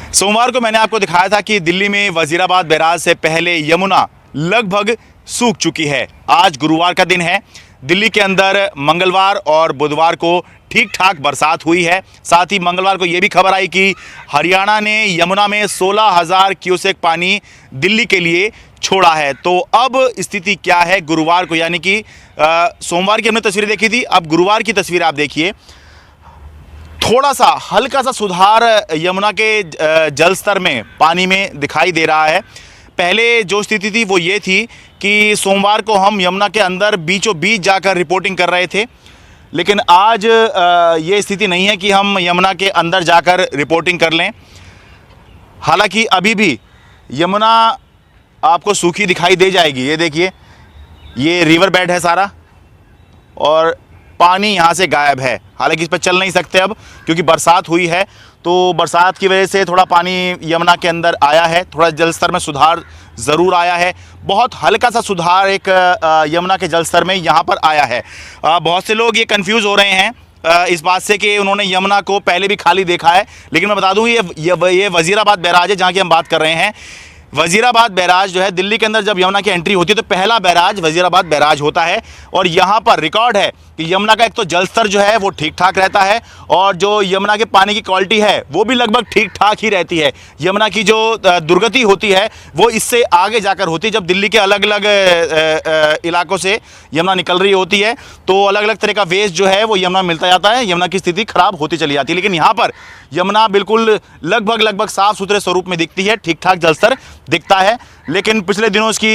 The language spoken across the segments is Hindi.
सोमवार को मैंने आपको दिखाया था कि दिल्ली में वजीराबाद बैराज से पहले यमुना लगभग सूख चुकी है। आज गुरुवार का दिन है। दिल्ली के अंदर मंगलवार और बुधवार को ठीक ठाक बरसात हुई है। साथ ही मंगलवार को ये भी खबर आई कि हरियाणा ने यमुना में 16,000 क्यूसेक पानी दिल्ली के लिए छोड़ा है। तो अब स्थिति क्या है गुरुवार को, यानी कि सोमवार की हमने तस्वीरें देखी थी, अब गुरुवार की तस्वीर आप देखिए। थोड़ा सा हल्का सा सुधार यमुना के जल स्तर में, पानी में दिखाई दे रहा है। पहले जो स्थिति थी वो ये थी कि सोमवार को हम यमुना के अंदर बीचों बीच जाकर रिपोर्टिंग कर रहे थे, लेकिन आज ये स्थिति नहीं है कि हम यमुना के अंदर जाकर रिपोर्टिंग कर लें। हालांकि अभी भी यमुना आपको सूखी दिखाई दे जाएगी। ये देखिए, ये रिवर बेड है सारा और पानी यहाँ से गायब है। हालांकि इस पर चल नहीं सकते अब, क्योंकि बरसात हुई है। तो बरसात की वजह से थोड़ा पानी यमुना के अंदर आया है, थोड़ा जल स्तर में सुधार ज़रूर आया है। बहुत हल्का सा सुधार एक यमुना के जल स्तर में यहाँ पर आया है। बहुत से लोग ये कंफ्यूज हो रहे हैं इस बात से कि उन्होंने यमुना को पहले भी खाली देखा है, लेकिन मैं बता दूँ ये वजीराबाद बैराज है जहाँ की हम बात कर रहे हैं। वजीराबाद बैराज जो है, दिल्ली के अंदर जब यमुना की एंट्री होती है तो पहला बैराज वजीराबाद बैराज होता है। और यहाँ पर रिकॉर्ड है कि यमुना का एक तो जल स्तर जो है वो ठीक ठाक रहता है, और जो यमुना के पानी की क्वालिटी है वो भी लगभग ठीक ठाक ही रहती है। यमुना की जो दुर्गति होती है वो इससे आगे जाकर होती है। जब दिल्ली के अलग अलग इलाकों से यमुना निकल रही होती है तो अलग अलग तरह का वेस्ट जो है वो यमुना मिलता जाता है, यमुना की स्थिति खराब होती चली जाती है। लेकिन यहाँ पर यमुना बिल्कुल लगभग साफ सुथरे स्वरूप में दिखती है, ठीक ठाक जल स्तर दिखता है। लेकिन पिछले दिनों इसकी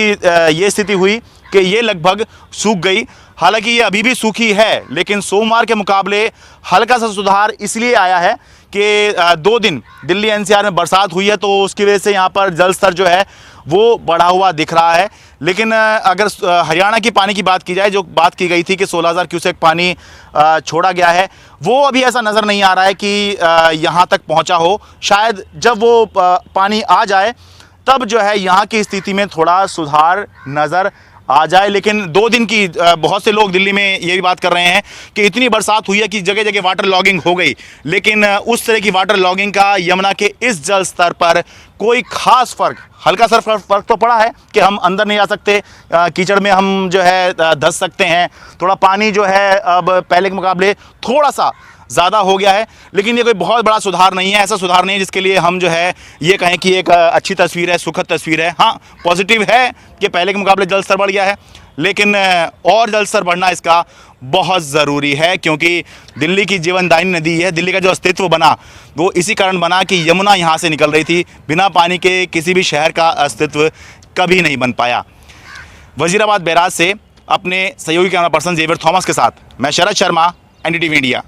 ये स्थिति हुई कि ये लगभग सूख गई। हालांकि ये अभी भी सूखी है, लेकिन सोमवार के मुकाबले हल्का सा सुधार इसलिए आया है कि 2 दिन दिल्ली एनसीआर में बरसात हुई है, तो उसकी वजह से यहाँ पर जल स्तर जो है वो बढ़ा हुआ दिख रहा है। लेकिन अगर हरियाणा की पानी की बात की जाए, जो बात की गई थी कि 16,000 क्यूसेक पानी छोड़ा गया है, वो अभी ऐसा नज़र नहीं आ रहा है कि यहाँ तक पहुँचा हो। शायद जब वो पानी आ जाए तब जो है यहाँ की स्थिति में थोड़ा सुधार नज़र आ जाए। लेकिन 2 दिन की बहुत से लोग दिल्ली में ये भी बात कर रहे हैं कि इतनी बरसात हुई है कि जगह जगह वाटर लॉगिंग हो गई, लेकिन उस तरह की वाटर लॉगिंग का यमुना के इस जल स्तर पर कोई खास फर्क, हल्का सा फर्क तो पड़ा है कि हम अंदर नहीं आ सकते, कीचड़ में हम जो है धंस सकते हैं। थोड़ा पानी जो है अब पहले के मुकाबले थोड़ा सा ज़्यादा हो गया है, लेकिन ये कोई बहुत बड़ा सुधार नहीं है। ऐसा सुधार नहीं है जिसके लिए हम जो है ये कहें कि एक अच्छी तस्वीर है, सुखद तस्वीर है। हाँ, पॉजिटिव है कि पहले के मुकाबले जल स्तर बढ़ गया है, लेकिन और जल स्तर बढ़ना इसका बहुत ज़रूरी है, क्योंकि दिल्ली की जीवनदायिनी नदी है। दिल्ली का जो अस्तित्व बना वो इसी कारण बना कि यमुना यहाँ से निकल रही थी। बिना पानी के किसी भी शहर का अस्तित्व कभी नहीं बन पाया। वजीराबाद बैराज से अपने सहयोगी कैमरा पर्सन जेवियर थॉमस के साथ मैं शरद शर्मा, एनडीटीवी इंडिया।